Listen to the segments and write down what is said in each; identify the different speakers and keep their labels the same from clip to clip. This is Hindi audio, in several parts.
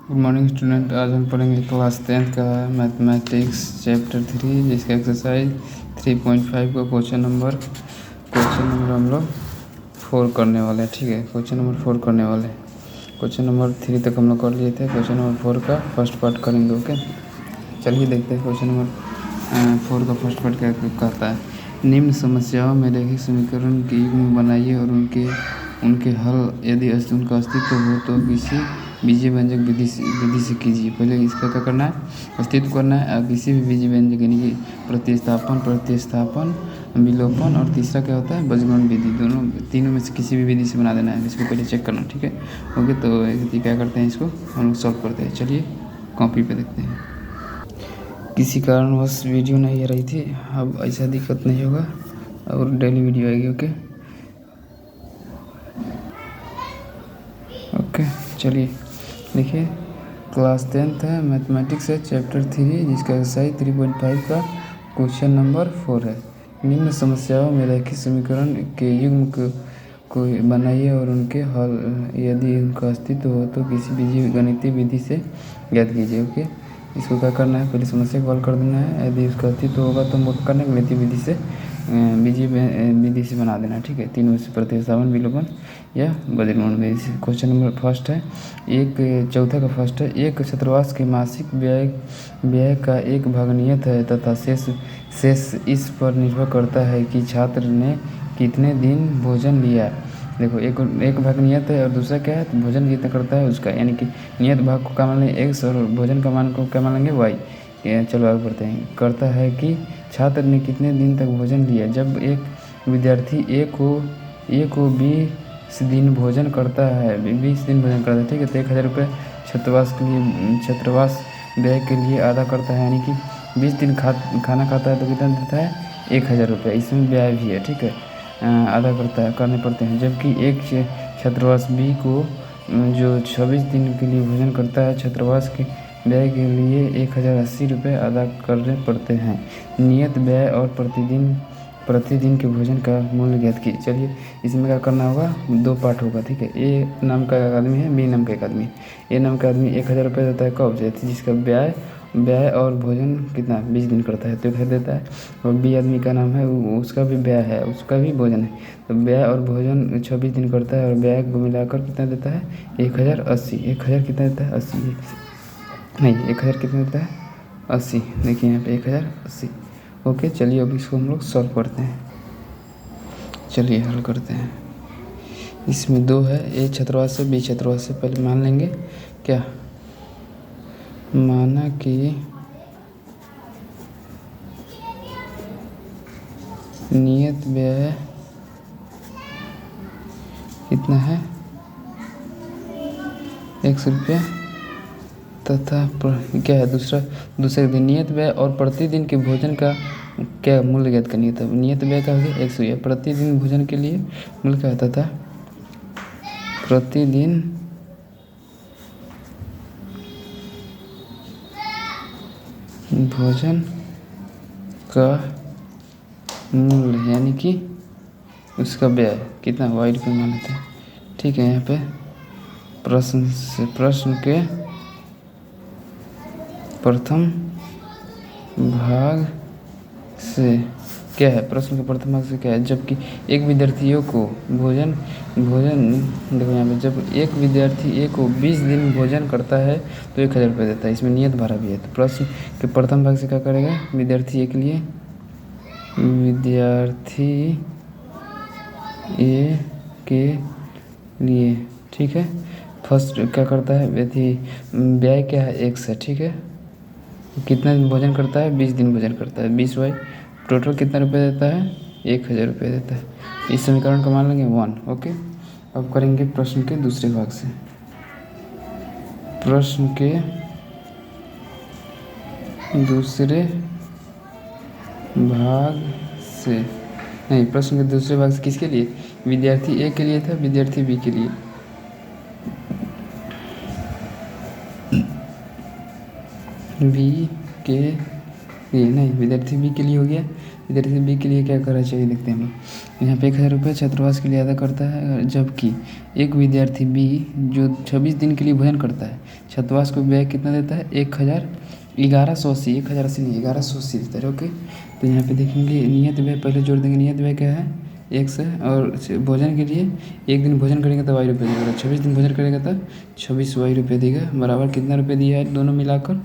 Speaker 1: Good morning student. आज हम पढ़ेंगे क्लास 10th का मैथमेटिक्स चैप्टर 3 जिसका एक्सरसाइज 3.5 का क्वेश्चन नंबर हम लोग 4 करने वाले हैं। ठीक है, क्वेश्चन नंबर 4 करने वाले हैं। क्वेश्चन नंबर 3 तक हम लोग कर लिए थे, क्वेश्चन नंबर 4 का फर्स्ट पार्ट करेंगे। ओके, चलिए देखते हैं क्वेश्चन नंबर 4 का फर्स्ट पार्ट क्या कहता है। निम्न समस्याओं में रैखिक समीकरण के युग्म बनाइए और उनके हल यदि उनका अस्तित्व हो तो किसी बीजीय व्यंजक विधि से कीजिए। पहले इसका क्या करना है, अस्तित्व करना है। किसी भी बीजीय व्यंजक यानी कि प्रतिस्थापन, विलोपन और तीसरा क्या होता है, बीजगणित विधि। तीनों में से किसी भी विधि से बना देना है। इसको पहले चेक करना, ठीक है। ओके, तो क्या करते हैं, इसको हम लोग सॉल्व करते हैं। चलिए कॉपी पे देखते हैं। किसी कारणवश वीडियो नहीं आ रही थी, अब ऐसा दिक्कत नहीं होगा और डेली वीडियो आएगी। ओके, चलिए देखिए, क्लास 10th है, मैथमेटिक्स है, चैप्टर 3 जिसका एक्सरसाइज 3.5 का क्वेश्चन नंबर 4 है। निम्न समस्याओं में रैखिक समीकरण के युग्म को बनाइए और उनके हल यदि उनका अस्तित्व हो तो किसी बीजीय गणितीय विधि से ज्ञात कीजिए। ओके, इसको क्या करना है, पहले समस्या को हल कर देना है। यदि उसका अस्तित्व होगा तो हम करना है गणितीय विधि से, बीजीय विधि से बना देना। ठीक है, तीनों से प्रतिस्थापन, विलोपन या बजरमूल विधि से। क्वेश्चन नंबर फर्स्ट है, चौथा का फर्स्ट है। एक छात्रावास के मासिक व्यय का एक भाग नियत है तथा शेष इस पर निर्भर करता है कि छात्र ने कितने दिन भोजन लिया। देखो, एक भाग नियत है और दूसरा क्या है, तो भोजन कितना करता है उसका, यानी कि नियत भाग को क्या मान लेंगे x और भोजन का मान को क्या मान लेंगे y। चलो आगे बढ़ते हैं। करता है कि छात्र ने कितने दिन तक भोजन लिया। जब एक विद्यार्थी ए को 20 दिन भोजन करता है, 20 दिन भोजन करता है, ठीक है, तो 1000 रुपये छात्रावास व्यय के लिए अदा करता है, यानी कि 20 दिन खाना खाता है तो कितना देता है, 1000 रुपये। इसमें व्यय भी है, ठीक है, अदा करने पड़ते हैं। जबकि एक छात्रावास बी को जो 26 दिन के लिए भोजन करता है, छात्रावास के व्यय के लिए 1080 रुपये अदा करने पड़ते हैं। नियत व्यय और प्रतिदिन के भोजन का मूल्य ज्ञात कीजिए। चलिए इसमें क्या करना होगा, 2 पार्ट होगा, ठीक है। ए नाम का एक आदमी है, बी नाम का एक आदमी है। ए नाम का आदमी 1000 रुपये देता है कब, जिसका व्यय और भोजन कितना 20 दिन करता है तो 1000 देता है। और बी आदमी का नाम है, उसका भी व्यय है, उसका भी भोजन है, तो व्यय और भोजन 26 दिन करता है और व्यय को मिलाकर कितना देता है, 1080। 1000 कितना देता है, 80 नहीं, 1000 कितना देता है, 80। देखिए यहाँ पे 1080। ओके, चलिए अब इसको हम लोग सॉल्व करते हैं। चलिए हल करते हैं। इसमें 2 है, ए छात्रावास से बी छात्रावास से। पहले मान लेंगे क्या, माना कि नियत व्यय कितना है, 100 रुपये तथा क्या है दूसरे दिन नियत व्यय और प्रतिदिन के भोजन का क्या मूल्य ज्ञात करनी है। नियत व्यय का हो गया 100 या प्रतिदिन भोजन के लिए मूल्य क्या होता था, प्रतिदिन भोजन का मूल्य यानी कि उसका व्यय कितना, y रुपये मान लेते हैं। ठीक है, यहाँ पे प्रश्न के प्रथम भाग से क्या है, प्रश्न के प्रथम भाग से क्या है, जबकि एक विद्यार्थियों को भोजन देखो यहाँ पे, जब एक विद्यार्थी ए को 20 दिन भोजन करता है तो 1000 रुपये देता है। इसमें नियत भाड़ा भी है। तो प्रश्न के प्रथम भाग से क्या करेगा, विद्यार्थी ए के लिए, ठीक है। फर्स्ट क्या करता है, व्यय क्या है, 100, ठीक है। कितना दिन भोजन करता है, 20 दिन भोजन करता है, 20 बाई टोटल कितना रुपये देता है, 1000 रुपये देता है। इस समीकरण को मान लेंगे 1। ओके, अब करेंगे प्रश्न के दूसरे भाग से। प्रश्न के दूसरे भाग से नहीं, प्रश्न के दूसरे भाग से किसके लिए, विद्यार्थी ए के लिए था, विद्यार्थी बी के लिए। बी के लिए नहीं, विद्यार्थी बी के लिए हो गया। विद्यार्थी बी के लिए क्या करना चाहिए, देखते हैं हम लोग। यहाँ पे 1000 रुपये छात्रावास के लिए अदा करता है, जबकि एक विद्यार्थी बी जो 26 दिन के लिए भोजन करता है, छात्रावास को व्यय कितना देता है 1180 1080 नहीं 1180 देता है। ओके, तो यहाँ पे देखेंगे नियत व्यय पहले जोड़ देंगे। नियत व्यय क्या है 100 और भोजन के लिए 1 दिन भोजन करेंगे तो y रुपये देगा, 26 दिन भोजन करेगा तो 26 y रुपये देगा, बराबर कितना रुपये दिया है दोनों मिलाकर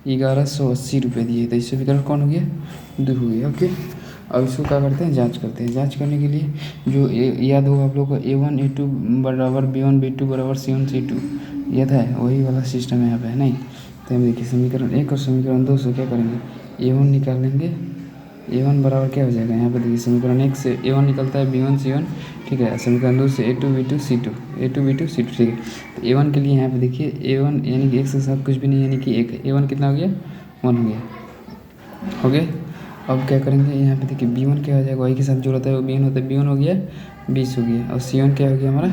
Speaker 1: 1180 रुपये दिए। तो इससे विकल्प कौन हो गया 2 हो गया। ओके, अब इसको क्या करते हैं जांच करते हैं। जांच करने के लिए जो याद होगा आप लोगों को A1 A2 बराबर B1 B2 बराबर C1 C2 याद है, वही वाला सिस्टम यहाँ पे है नहीं। तो हम देखिए समीकरण 1 और समीकरण 2 से क्या करेंगे A1 निकाल लेंगे। A1 बराबर क्या हो जाएगा यहाँ पे देखिए समीकरण 1 से A1 निकलता है B1 C1 ठीक है, समीकरण 2 से A2 B2 C2 A2 B2 C2 ठीक है। तो A1 के लिए यहाँ पे देखिए A1 यानी कि 1 के साथ कुछ भी नहीं यानी कि 1 है। A1 कितना हो गया 1 हो गया। हो गया, अब क्या करेंगे यहाँ पे देखिए B1 क्या हो जाएगा y के साथ जो रहता है वो B1 होता है, B1 हो गया 20 हो गया और C1 क्या हो गया हमारा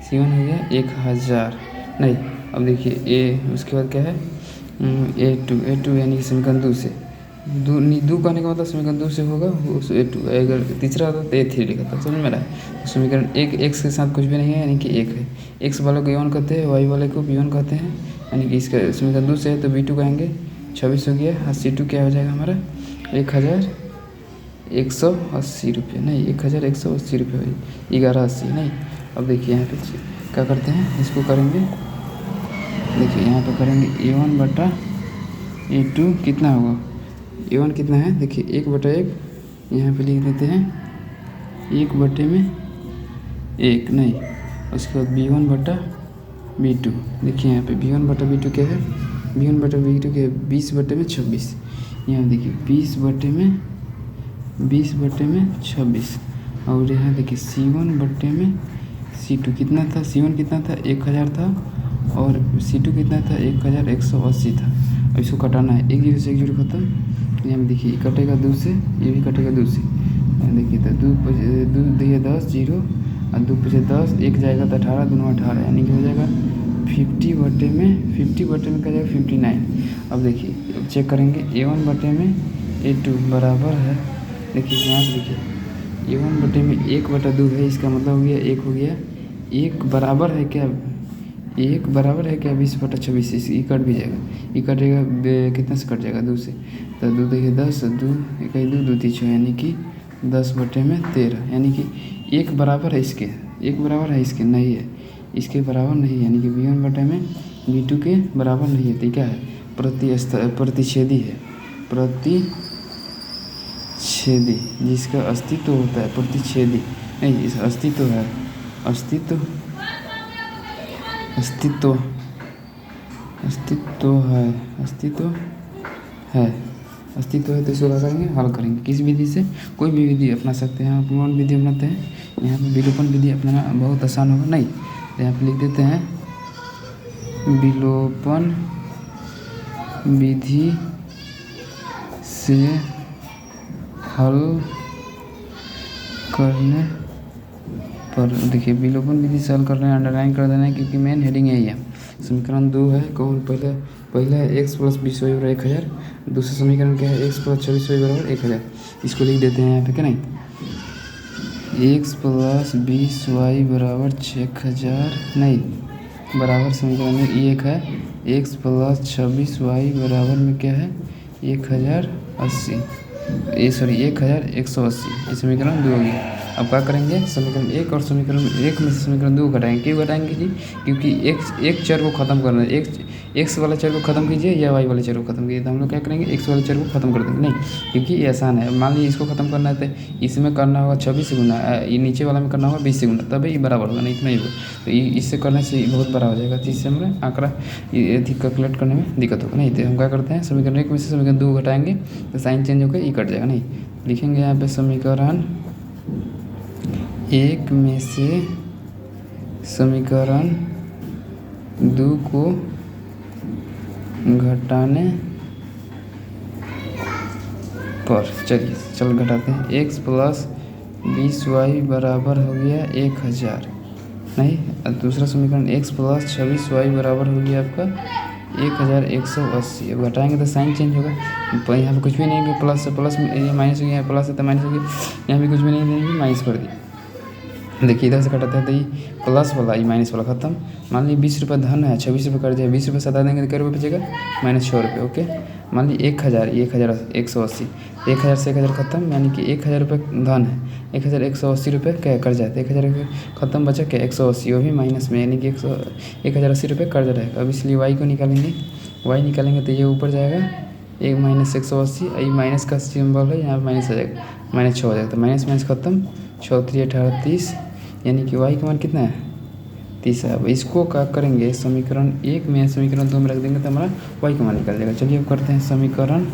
Speaker 1: C1 हो गया 1000 नहीं। अब देखिए A उसके बाद क्या है A2 यानी कि समीकरण 2 से दो कहने का मतलब समीकरण 2 से होगा उस A2, अगर तीसरा होता तो A3 लिखा था, समझ में रहा है। समीकरण 1 x के साथ कुछ भी नहीं है यानी कि 1 है, x वाले को A1 कहते हैं y वाले को B1 कहते हैं यानी कि इसका समीकरण 2 से है तो B2 कहेंगे 26 हो गया और C2 क्या हो जाएगा हमारा 1180 रुपये नहीं 1180 रुपये 1180 नहीं। अब देखिए यहाँ पे क्या करते हैं इसको करेंगे, देखिए यहाँ पे करेंगे A1 बटा A2 कितना होगा A1 कितना है देखिए 1/1 यहाँ पे लिख देते हैं 1/1 नहीं। उसके बाद B1 बटा B2 देखिए यहाँ पे B1 बटा B2 क्या है B1 बटा B2 क्या है 20/26 यहाँ देखिए 20/26 और यहाँ देखिए C2 कितना था C1 कितना था 1000 था और C2 कितना था 1180 था। अब इसको कटाना है 1 जीरो से 1 जीरो खत्म, यहाँ देखिए कटेगा 2 से ये भी कटेगा 2 से, यहाँ देखिए तो 2 दिए 10 जीरो और 2 पीछे 10 1 जाएगा तो 18 2 18 यानी कि हो जाएगा 50/में क्या जाएगा 59। अब देखिए अब चेक करेंगे A1/में A2 बराबर है, देखिए यहाँ से देखिए A1/में 1/2 है, इसका मतलब हो गया 1 हो गया 1 बराबर है क्या 20/26 इसी कट भी जाएगा, ये कटेगा कितना से कट जाएगा 2 से, तो 2 देखिए 10 2 1 2 2 3 यानी कि 10/13 यानी कि 1 बराबर है इसके नहीं है, इसके बराबर नहीं यानी कि B1/में B2 के बराबर नहीं है। तो क्या है प्रतिच्छेदी है, प्रतिच्छेदी जिसका अस्तित्व होता है प्रतिच्छेदी नहीं, इस अस्तित्व है अस्तित्व तो इसको क्या करेंगे हल करेंगे किस विधि से, कोई भी विधि अपना सकते हैं। आप कौन विधि अपनाते हैं यहाँ पे विलोपन विधि अपनाना बहुत आसान होगा नहीं, तो यहाँ पे लिख देते हैं विलोपन विधि से हल करने पर देखिए विलोपन विधि से हल करना है अंडरलाइन कर देना है क्योंकि मेन हेडिंग यही है। समीकरण 2 है कौन पहला है x + 20y = 1000, दूसरा समीकरण क्या है x + 26y = 1000, इसको लिख देते हैं यहाँ पे क्या नहीं x + 20y = 6000 नहीं बराबर समीकरण में ये एक है x + 26y बराबर में क्या है 1080 1180 ये समीकरण 2 हो गया। अब क्या करेंगे समीकरण 1 और समीकरण 1 में से समीकरण 2 घटाएंगे, क्यों घटाएंगे जी क्योंकि एक चर को ख़त्म करना है, एक्स वाला चर को ख़त्म कीजिए या वाई वाले चर को ख़त्म कीजिए, तो हम लोग क्या करेंगे एक्स वाले चर को ख़त्म कर देंगे नहीं क्योंकि ये आसान है। मान लीजिए इसको ख़त्म करना है तो इसमें करना होगा 26 गुना, ये नीचे वाला में करना होगा 20 गुना, तभी ये बराबर होगा नहीं इतना ही होगा, तो इससे करने से बहुत बड़ा हो जाएगा, तो इससे हमें आंकड़ा अधिक कैलकुलेट करने में दिक्कत होगा नहीं। तो हम क्या करते हैं समीकरण 1 में से समीकरण 2 घटाएंगे तो साइन चेंज होकर ये कट जाएगा नहीं, लिखेंगे यहाँ पे समीकरण 1 में से समीकरण 2 को घटाने पर चल घटाते हैं x + 20y बराबर हो गया 1000 नहीं, और दूसरा समीकरण x + 26y बराबर हो गया आपका 1180। अब घटाएंगे तो साइन चेंज होगा, यहाँ पे कुछ भी नहीं है प्लस से प्लस ये माइनस हो गया, प्लस है तो माइनस हो गया, यहाँ भी कुछ भी नहीं देंगे माइनस कर दिया, देखिए इधर से कटाते हैं तो ये प्लस वाला ये माइनस वाला खत्म। मान लीजिए 20 रुपये धन है, 26 रुपये कट जाए, 20 रुपये सता देंगे तो क्या रुपये बचेगा -6 रुपये। ओके, मान लीजिए 1000, 1180, 1000 से 1000 खत्म, यानी कि 1000 रुपये धन है, 1180 रुपये क्या कट जाते हैं, 1000 खत्म बचा क्या 180, वो भी माइनस में, यानी कि 1080 रुपये कर्ज रहेगा। अब इसलिए वाई को निकालेंगे, वाई निकालेंगे तो ये ऊपर जाएगा एक -180, ये माइनस का सिंबल है, यहाँ माइनस आ जाएगा, -6 हो जाएगा, तो माइनस माइनस खत्म, 6 3 18 30, यानी कि वाई का मान कितना है 30 है। अब इसको क्या करेंगे समीकरण 1 में, समीकरण 2 में रख देंगे तो हमारा वाई का मान निकल जाएगा। चलिए अब करते हैं समीकरण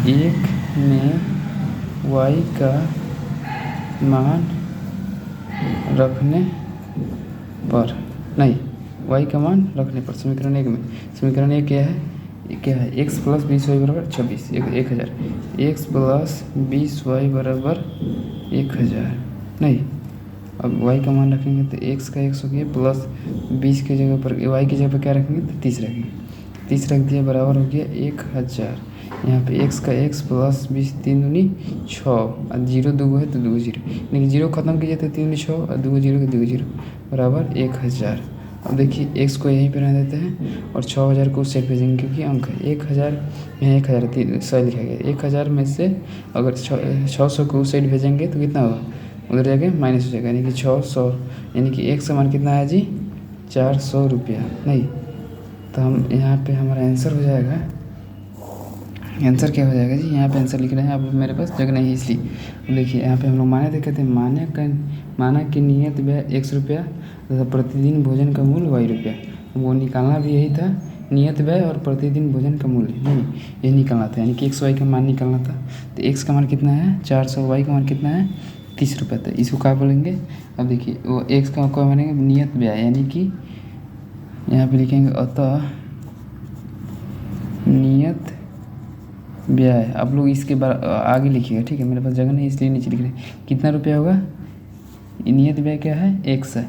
Speaker 1: 1 में वाई का मान रखने पर, नहीं वाई का मान रखने पर, समीकरण 1 में, समीकरण 1 क्या है x + 20y = 26, 1000, x + 20y = 1000, नहीं अब y का मान रखेंगे तो x का x हो गया, प्लस 20 की जगह पर y की जगह पर क्या रखेंगे तो 30 रखेंगे, 30 रख दिया, बराबर हो गया 1000। यहाँ पे x का x प्लस 20, 3 दूनी 6, और 0 2 है तो 2 0, यानी कि 0 खत्म कीजिए तो 3 6 और 2 0 2 0 बराबर 1000। अब देखिए x को यहीं पे रह देते हैं और 6000 को उस साइड भेजेंगे क्योंकि अंक है 1000, यहाँ 1000 सही लिखा गया, 1000 में से अगर 600 को उस साइड भेजेंगे तो कितना होगा, उधर जाके माइनस हो जाएगा, यानी कि 600, यानी कि x का मान कितना है जी 400 रुपया, नहीं तो हम यहाँ पे हमारा आंसर हो जाएगा, आंसर क्या हो जाएगा जी, यहाँ पे आंसर लिख रहे हैं, अब मेरे पास जगह नहीं है इसलिए। देखिए यहाँ पे हम लोग माने देखे थे, माना कि नियत व्यय ₹1 तथा प्रतिदिन भोजन का मूल्य ₹y, वो निकालना भी यही था, नियत व्यय और प्रतिदिन भोजन का मूल्य, नहीं यही निकालना था, यानी कि x y का मान निकालना था। तो x का मान कितना है 400, y का मान कितना है 30 रुपये, तो इसको क्या बोलेंगे, अब देखिए वो x का क्या मानेंगे नियत व्यय, यानी कि यहाँ पे लिखेंगे अतः नियत व्यय, आप लोग इसके आगे लिखिएगा, ठीक है, मेरे पास जगह नहीं इसलिए नीचे लिख रहे हैं, कितना रुपया होगा, नियत व्यय क्या है x है,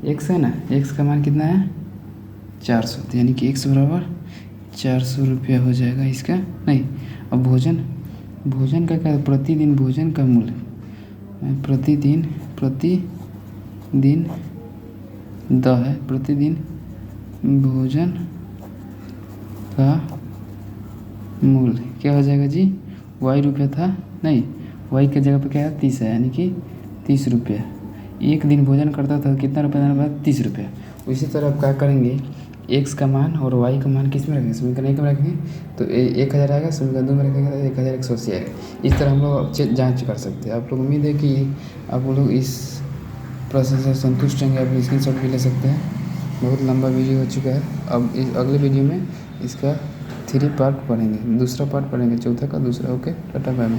Speaker 1: x है ना, x का मान कितना है 400, तो यानी कि x बराबर 400 रुपया हो जाएगा इसका, नहीं अब भोजन का क्या, प्रतिदिन भोजन का मूल्य, प्रतिदिन है, प्रतिदिन भोजन का मूल्य क्या हो जाएगा जी, ₹y था, नहीं y की जगह पे क्या है 30 है, यानी कि 30 रुपये, एक दिन भोजन करता था कितना रुपया देना पड़ा 30 रुपये। उसी तरह आप क्या करेंगे x का मान और y का मान किस में रखेंगे, समीकरण 1 में रखेंगे तो 1000 आएगा, समीकरण 2 में रखेंगे तो 1180 आएगा। इस तरह हम लोग जाँच कर सकते हैं। आप लोग उम्मीद है कि आप लोग इस प्रोसेस से संतुष्ट होंगे, आप स्क्रीनशॉट भी ले सकते हैं। बहुत लंबा वीडियो हो चुका है, अब इस अगले वीडियो में इसका 3 पार्ट पढ़ेंगे, दूसरा पार्ट पढ़ेंगे, चौथा का दूसरा। Okay, tata bye bye.